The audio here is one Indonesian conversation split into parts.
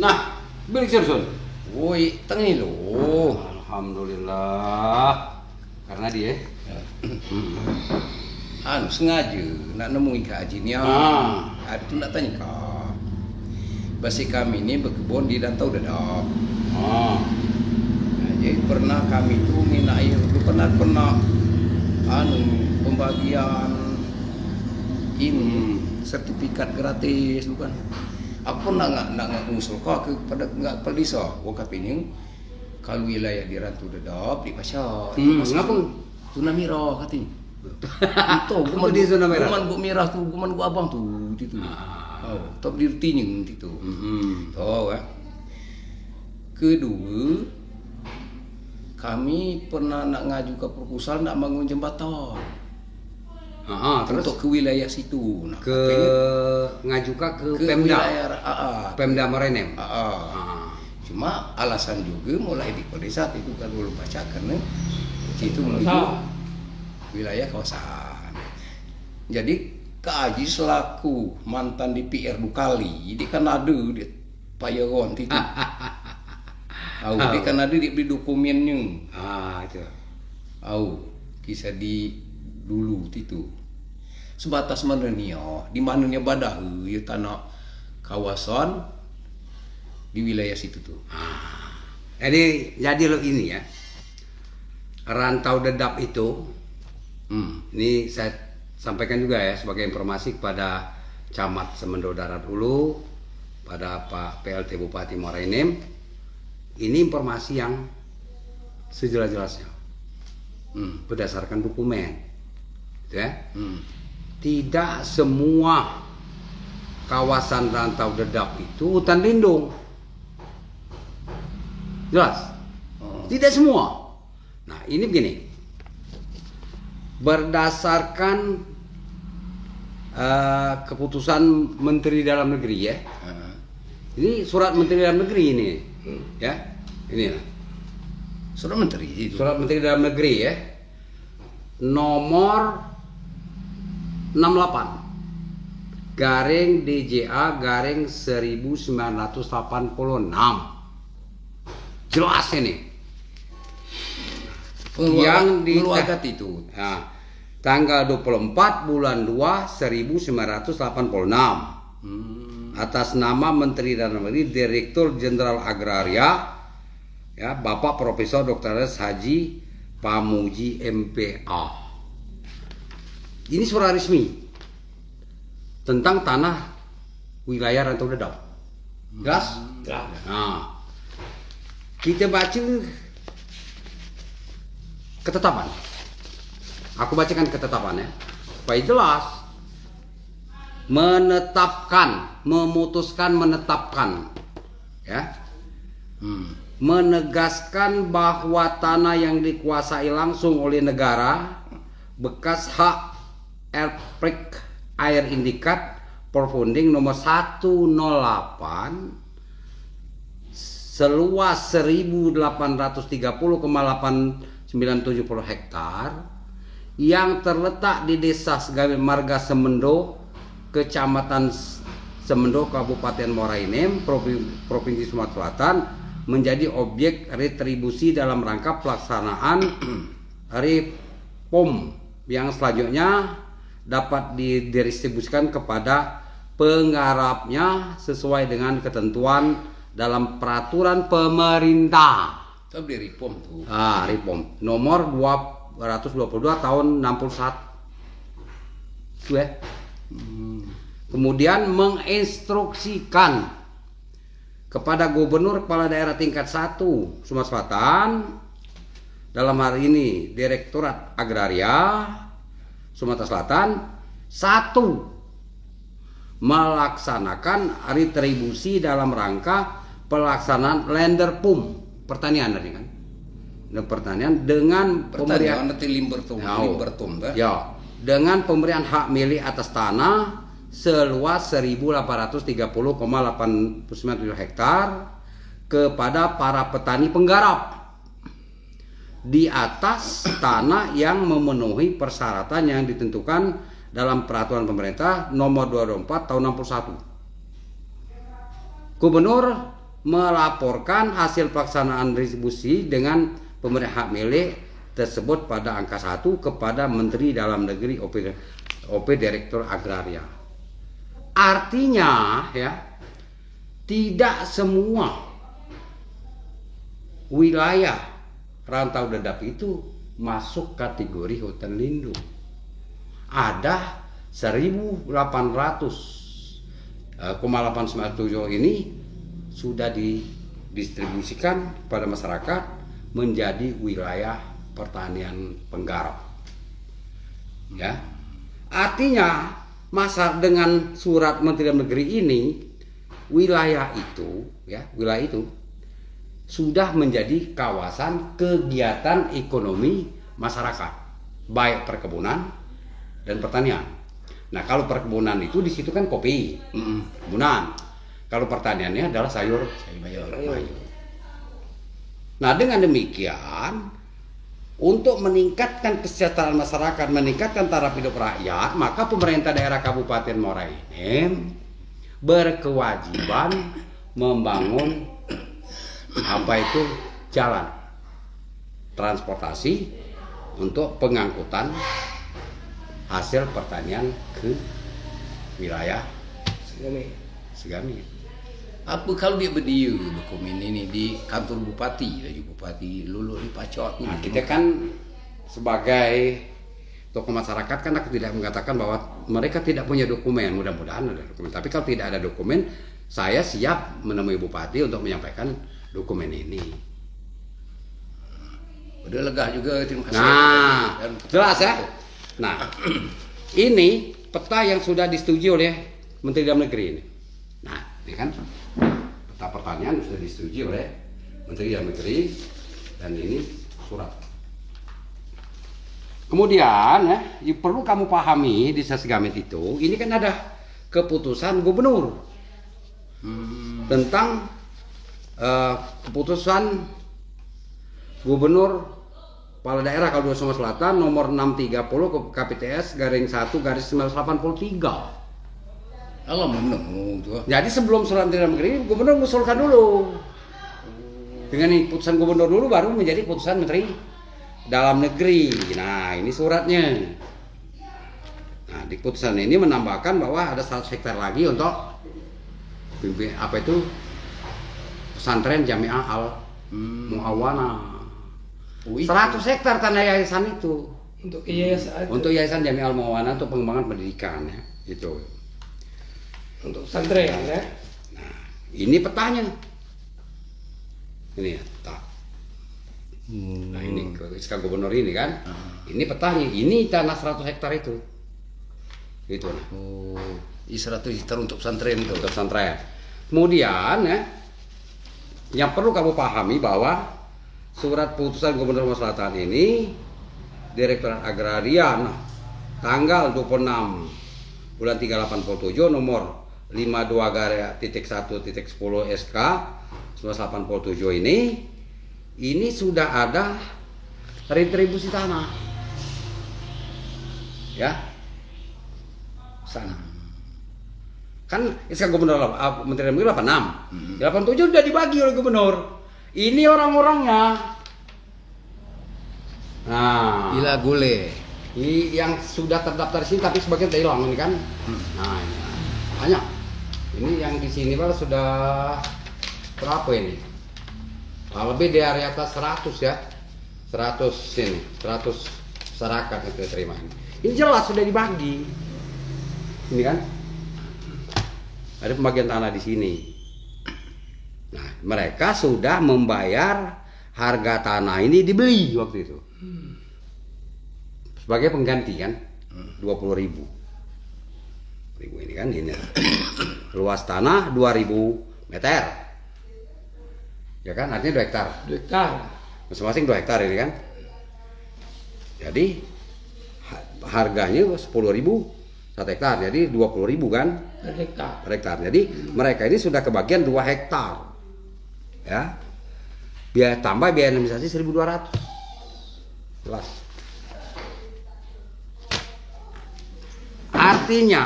Nah, beli Sun. Woi, tengi lo. Alhamdulillah. Karena dia sengaja nak nemui Kak Haji ni. Ada tu nak tanya Kak. Basi kami ni berkebun di Rantau Dedap. Jadi pernah kami tu minat air, pernah pembagian ini sertifikat gratis bukan. Aku nak ngusul kau kepada enggak pelisa. Wakaf ini kalau wilayah di Rantau Dedap di Pasar. Kenapa? Zona merah katanya. Itu guman di zona merah. Guman gua merah tu, guman gua abang tu itu. Oh, top di tinyeng itu. Tahu kan? Kedua, kami pernah nak ngaju ke proposal nak bangun jembatan. Terus untuk ke wilayah situ. Nah, ngaju ke Pemda. Pemda Morenem. Cuma alasan juga mulai di desa itu kalau lu baca karena situ menuju wilayah kawasan. Jadi Kak Haji selaku mantan DPR 2 kali, dia kan ada di Payawan itu. Dia kan ada di dokumennya. Itu. Kisah di dulu itu. Sebatas mana ni di mana ni badah ya tanah kawasan di wilayah situ tuh. Jadi lo ini ya. Rantau Dedap itu ini saya sampaikan juga ya sebagai informasi kepada Camat Semendo Darat Hulu, pada Pak PLT Bupati Muara Enim. Ini informasi yang sejelas-jelasnya berdasarkan dokumen, gitu ya. Tidak semua kawasan Rantau Dedap itu hutan lindung, jelas. Tidak semua. Nah ini begini, berdasarkan keputusan Menteri Dalam Negeri ya. Ini surat Menteri Dalam Negeri ini, ya. Ini Surat Menteri itu. Surat Menteri Dalam Negeri ya. Nomor 68 garing DJA garing 1986. Jelas ini. Yang di itu. Nah, tanggal 24 bulan 2 1986 atas nama Menteri Dalam Negeri Direktur Jenderal Agraria ya Bapak Profesor Dr. Haji Pamuji MPA. Ini surat resmi tentang tanah wilayah Rantau Dedap. Jelas? Nah, kita baca ketetapan. Aku bacakan ketetapannya supaya jelas. Menetapkan ya. Menegaskan bahwa tanah yang dikuasai langsung oleh negara bekas hak air indikat perfounding nomor 108 seluas 1830,897 hektar yang terletak di Desa Segawi Marga Semendo, Kecamatan Semendo, Kabupaten Muara Enim, Provinsi Sumatera Selatan, menjadi objek retribusi dalam rangka pelaksanaan REPOM yang selanjutnya dapat didistribusikan kepada penggarapnya sesuai dengan ketentuan dalam peraturan pemerintah. Tapi REPOM tuh. REPOM nomor 222 tahun 61. Itu ya. Kemudian menginstruksikan kepada Gubernur Kepala Daerah tingkat 1 Sumatera Selatan, dalam hari ini Direktorat Agraria Sumatera Selatan, 1. Melaksanakan retribusi dalam rangka pelaksanaan lender PUM pertanian tadi kan. Pertanian dengan pemberian dengan pemberian hak milik atas tanah seluas 1830,897 hektar kepada para petani penggarap di atas tanah yang memenuhi persyaratan yang ditentukan dalam peraturan pemerintah nomor 224 tahun 61. Gubernur melaporkan hasil pelaksanaan distribusi dengan pemberian hak milik tersebut pada angka 1 kepada Menteri Dalam Negeri OP Direktur Agraria. Artinya ya, tidak semua wilayah Rantau Dedap itu masuk kategori hutan lindung. Ada 1.800,897 ini sudah didistribusikan pada masyarakat menjadi wilayah pertanian penggarap. Ya. Artinya masa dengan surat Menteri Dalam Negeri ini wilayah itu sudah menjadi kawasan kegiatan ekonomi masyarakat, baik perkebunan dan pertanian. Nah, kalau perkebunan itu di situ kan kopi, kebunan. Kalau pertaniannya adalah sayur mayur. Nah, dengan demikian untuk meningkatkan kesejahteraan masyarakat, meningkatkan taraf hidup rakyat, maka pemerintah daerah Kabupaten Muara Enim berkewajiban membangun jalan transportasi untuk pengangkutan hasil pertanian ke wilayah Segami. Apa kalau dia berdiri dokumen ini di kantor bupati, dari Bupati Lulu di Pacot? Nah, kita kan sebagai tokoh masyarakat kan aku tidak mengatakan bahwa mereka tidak punya dokumen, mudah-mudahan ada dokumen. Tapi kalau tidak ada dokumen, saya siap menemui bupati untuk menyampaikan dokumen ini. Udah lega juga, terima kasih. Nah, jelas ya. Nah, ini peta yang sudah disetujui oleh Menteri Dalam Negeri ini. Nah, ini kan peta pertanian sudah disetujui oleh Menteri Dalam Negeri dan ini surat. Kemudian ya, perlu kamu pahami di Sesgamit itu, ini kan ada keputusan gubernur tentang keputusan gubernur kepala daerah kalau Sumatera Selatan nomor 630 KPTS _1/1983. Jadi sebelum surat Menteri Dalam Negeri, gubernur mengusulkan dulu. Dengan putusan gubernur dulu baru menjadi putusan Menteri Dalam Negeri. Nah, ini suratnya. Nah, di putusan ini menambahkan bahwa ada 100 hektar lagi untuk pesantren Jamiah Al Muawana. 100 hektar tanah yayasan itu. Untuk yayasan Jamiah Al Muawana untuk pengembangan pendidikan ya. Itu. Untuk pesantren ya. Nah, ini petanya. Ini ya, peta. Nah, ini SK Gubernur ini kan. Ini petanya. Ini tanah 100 hektar itu. Itu. Oh, 100 hektar untuk pesantren itu. Untuk pesantren. Kemudian ya, yang perlu kamu pahami bahwa surat putusan Gubernur Sumatera Selatan ini Direktorat Agrarian tanggal 26 bulan 387 nomor 52/1.10 SK 1987 ini sudah ada retribusi tanah. Ya. Sana. Kan SK Gubernur Menteri Dalam Negeri 86. 87 sudah dibagi oleh gubernur. Ini orang-orangnya. Nah, Ila Gule. Yang sudah terdaftar di sini tapi sebagian sudah hilang ini kan. Nah, ini banyak. Ini yang di sini malah sudah berapa ini? Lebih dari atas 100 ya. 100 ini, 100 masyarakat itu terima ini. Ini jelas sudah dibagi. Ini kan? Ada pembagian tanah di sini. Nah, mereka sudah membayar harga tanah ini dibeli waktu itu. Sebagai pengganti kan 20.000 ini kan ini. Luas tanah 2.000 meter. Ya kan artinya 2 hektar. 2 hektar. Masing-masing 2 hektar ini kan. Jadi harganya 10.000 1 hektar. Jadi 20.000 kan Per hektar. per hektar. Jadi mereka ini sudah kebagian 2 hektar. Ya. Biaya tambah biaya administrasi 1.200. Jelas. Artinya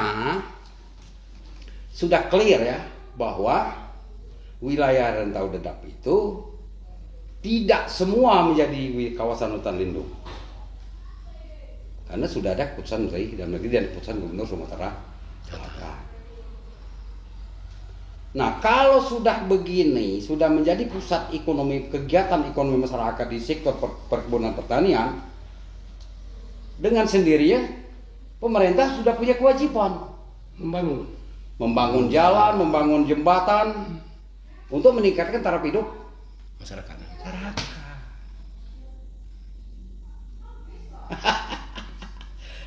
sudah clear ya bahwa wilayah Rantau Dedap itu tidak semua menjadi kawasan hutan lindung. Karena sudah ada keputusan Menteri Dalam Negeri dan keputusan Gubernur Sumatera Selatan. Nah, kalau sudah begini, sudah menjadi pusat ekonomi, kegiatan ekonomi masyarakat di sektor perkebunan pertanian, dengan sendirinya pemerintah sudah punya kewajiban membangun jalan, membangun jembatan untuk meningkatkan taraf hidup masyarakat.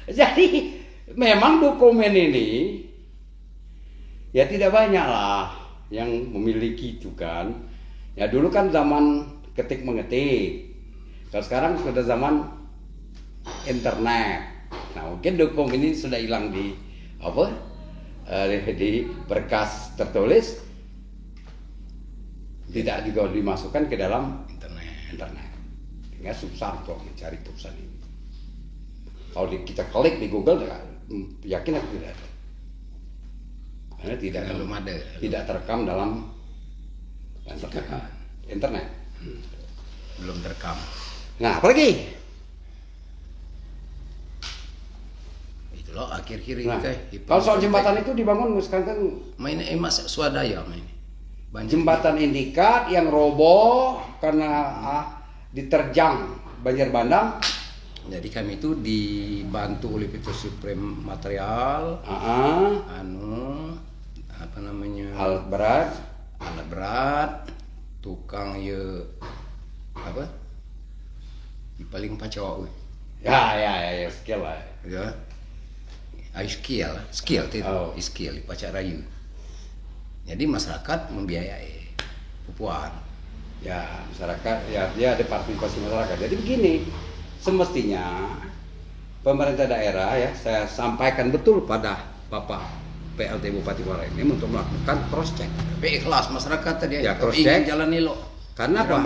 Jadi memang dokumen ini ya tidak banyak lah yang memiliki itu kan. Ya dulu kan zaman ketik mengetik. Kalau sekarang sudah zaman internet. Nah mungkin dokumen ini sudah hilang di di berkas tertulis, tidak juga dimasukkan ke dalam internet. Sehingga susah untuk mencari tulisan ini. Kalau kita klik di Google, yakin aku tidak ada. Karena tidak terekam dalam internet. Belum terekam. Nah, apalagi? Itu loh akhir kiri Nah, kalau soal jembatan itu dibangun sekarang kan main emas swadaya main. Jembatan Indikat yang roboh karena diterjang banjir bandang. Jadi kami itu dibantu oleh PT Supreme Material, alat berat, tukang paling pacau. Ya, skill lah. Ya, skill di Pacak Rayu. Jadi masyarakat membiayai pupuan. Ya, masyarakat dia ada partisipasi masyarakat. Jadi begini. Semestinya pemerintah daerah ya, saya sampaikan betul pada Bapak PLT Bupati Muara Enim untuk melakukan cross check. Tapi ikhlas masyarakat tadi ya, cross ingin check. jalan elok. Karena apa?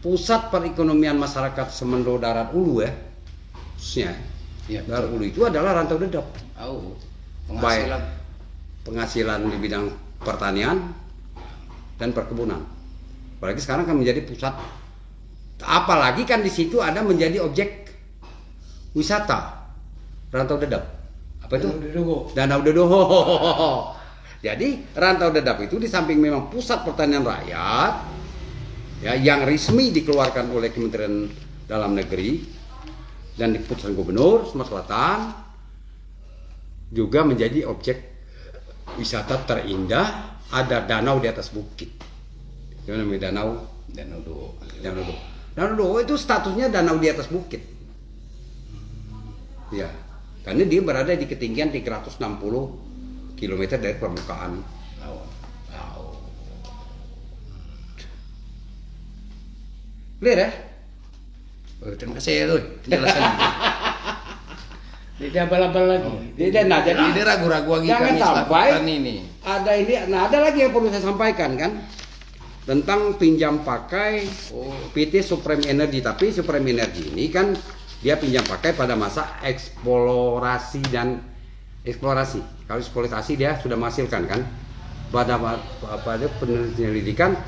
Pusat perekonomian masyarakat Semendo Darat Ulu ya, khususnya Darat Ulu itu adalah Rantau Dedap. Penghasilan di bidang pertanian dan perkebunan. Apalagi sekarang kan menjadi pusat. Apalagi kan di situ ada menjadi objek wisata Rantau Dedap. Apa itu? Danau Dedoho. Jadi Rantau Dedap itu di samping memang pusat pertanian rakyat ya yang resmi dikeluarkan oleh Kementerian Dalam Negeri dan di keputusan Gubernur Sumatera Selatan, juga menjadi objek wisata terindah. Ada danau di atas bukit. Itu namanya Danau Do. Danau Do itu statusnya danau di atas bukit. Ya, karena dia berada di ketinggian 360 km dari permukaan laut. Clear ya? Terima kasih ya tuh penjelasannya. Tidak abal-abal lagi. Jadi ragu-ragu lagi jangan kami sampai ini. Ada lagi yang perlu saya sampaikan kan tentang pinjam pakai PT Supreme Energy. Tapi Supreme Energy ini kan dia pinjam pakai pada masa eksplorasi. Kalau eksploitasi dia sudah menghasilkan kan. Pada penyelidikan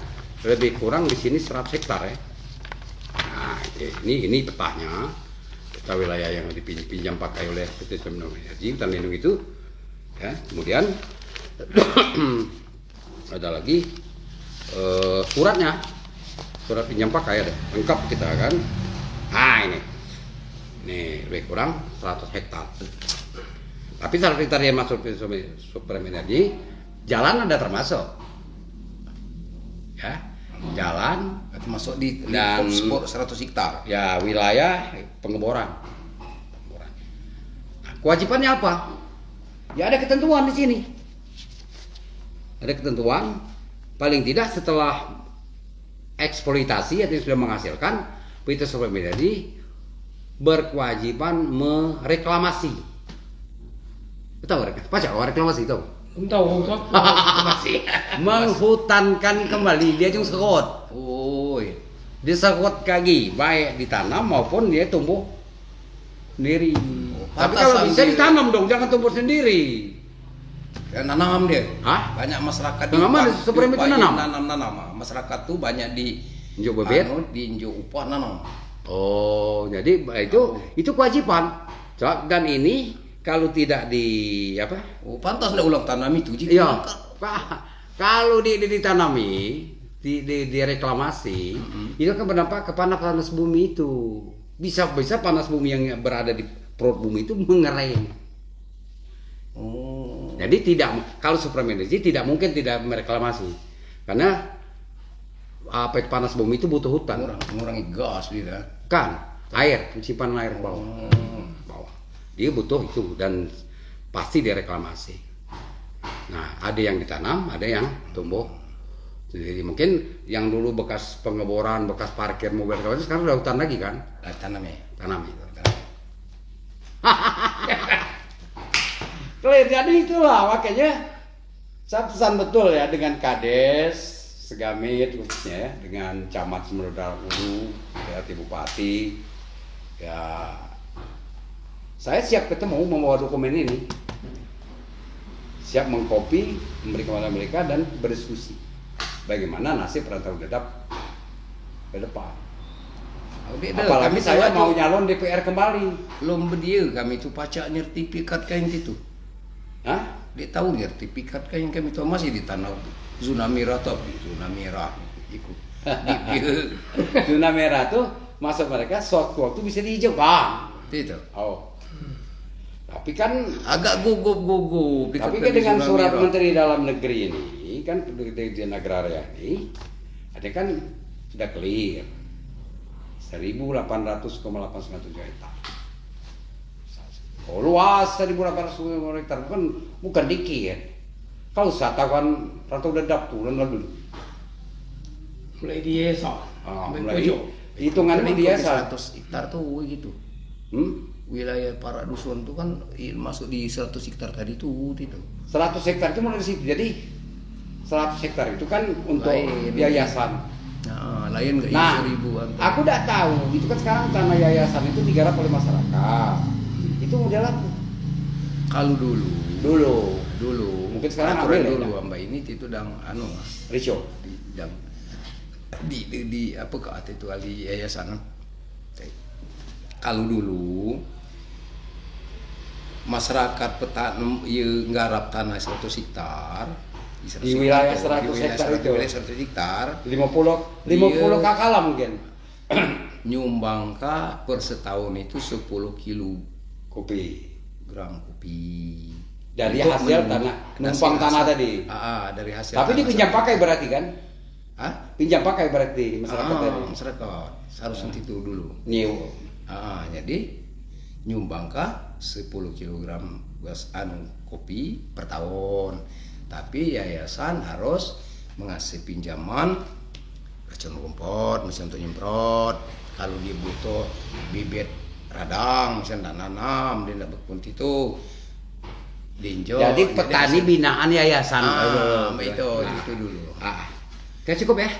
lebih kurang di sini 100 hektar ya. Nah, ini petanya. Peta wilayah yang dipinjam pakai oleh PT Supreme Energy hutan lindung itu. Ya, kemudian ada lagi surat pinjam pakai ada lengkap kita kan. Nah ini lebih kurang 100 hektar. Tapi 100 hektar yang masuk Supreme Energy, jalan ada termasuk ya, jalan masuk di dan spot 100 hektar ya, wilayah pengeboran. Nah, kewajibannya apa? Ya ada ketentuan di sini. Ada ketentuan paling tidak setelah eksploitasi atau sudah menghasilkan, PT Supreme Energy berkewajiban mereklamasi. Tahu reklamasi tahu? Tahu. Menghutankan kembali, dia jung sekot. Dia sekot kaki, baik ditanam maupun dia tumbuh sendiri. Tapi kalau bisa ditanam dong, jangan tumbuh sendiri. Ya, nanam dia. Hah? Banyak masyarakat Nanam ada, Supreme itu nanam? Nanam. Masyarakat tuh banyak di Injok bebek. di injok upah nanam. Oh, jadi itu kewajiban. Dan ini kalau tidak di apa? Oh, pantas ndak ulang tanam itu. Iya. Kalau ditanami, direklamasi, itu kan berdampak ke panas bumi itu. Bisa panas bumi yang berada di perut bumi itu mengerai. Oh. Jadi kalau Supreme Energy tidak mungkin tidak mereklamasi, karena panas bumi itu butuh hutan, Mengurangi gas dia. kan, simpanan air bawah, dia butuh itu dan pasti direklamasi. Nah, ada yang ditanam, ada yang tumbuh sendiri. Mungkin yang dulu bekas pengeboran, bekas parkir mobil sekarang udah hutan lagi kan? Tanam Tanam itu. Clear, jadi itulah makanya saya pesan betul ya dengan Kades, Segamit khususnya ya, dengan Camat Sumerdal Ulu, ya, Bupati, ya saya siap ketemu membawa dokumen ini, siap mengkopi, memberi kepada mereka dan berdiskusi bagaimana nasib Rantau Dedap ke depan. Apalagi saya mau nyalon DPR kembali. Belum dia kami itu pacak sertifikat kain itu. Hah? Dia tahu sertifikat kain kami itu masih di tanah zona merah tapi zona merah ikut. Zona merah tuh masuk mereka sewaktu bisa dihijau bang. Itu. Oh. Tapi kan agak gugup. Tapi kan dengan surat Menteri Dalam Negeri ini kan Dirjen Agraria ini ada kan sudah clear 1.800,897 hektar. Oh, luas 1.800 hektar bukan dikit. Kalau saya tahu kan Rantau Dedap tuh lalu. Mulai di Yesa. Mulai hitungannya dia 100 hektar tuh gitu. Wilayah para dusun tuh kan masuk di 100 hektar tadi tuh itu. 100 hektar itu mulai di situ. Jadi 100 hektar itu kan untuk yayasan. Nah, lain enggak 1.000-an. Aku udah tahu, itu kan sekarang tanah yayasan itu digarap oleh masyarakat. Itu udah laku. Kalau dulu. Mungkin sekarang aturan ambil dulu Mbak ini itu dang Risho di apa ke itu di yayasan. Kalau dulu masyarakat petani nggarap tanah 100 hektar di wilayah 100 hektar itu. Wilayah 100 hektar 50 kakala mungkin. Nyumbang per setahun itu 10 kilo gram kopi. Dari hasil tanah, numpang tanah tadi. Dari hasil. Tapi dipinjam pakai berarti kan? Pinjam pakai berarti masyarakat tadi. Masyarakat harus itu dulu. Jadi nyumbang 10 kg kopi per tahun. Tapi yayasan harus mengasih pinjaman racun rumput, mesin untuk nyemprot. Kalau dia butuh bibit radang, misalnya nanam, dia tidak berkunti itu. Jadi petani binaan yayasan. Itu dulu. Oke, cukup ya?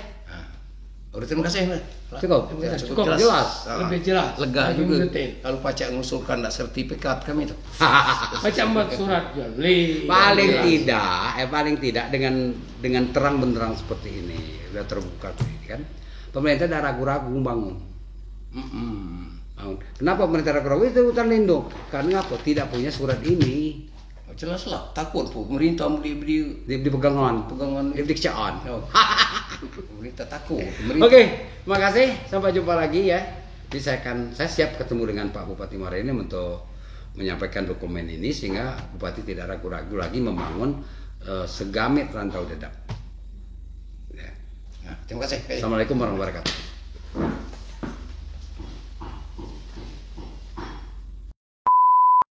Udah, terima kasih. Cukup jelas. Lebih jelas. Lega juga. Kalau pacak mengusulkan tak sertifikat kami itu. Macam buat surat jual beli. Paling tidak dengan terang benderang seperti ini udah terbuka kan. Pemerintah dah ragu-ragu bangun. Kenapa pemerintah ragu-ragu? Itu hutan lindung. Karena apa? Tidak punya surat ini. Jelas lah, takut pemerintah di pegangan diksaan. Pemerintah takut. Oke, terima kasih. Sampai jumpa lagi ya. Saya siap ketemu dengan Pak Bupati Muara Enim untuk menyampaikan dokumen ini sehingga Bupati tidak ragu-ragu lagi membangun Segamit Rantau Dedap. Ya. Terima kasih. Assalamualaikum warahmatullahi wabarakatuh.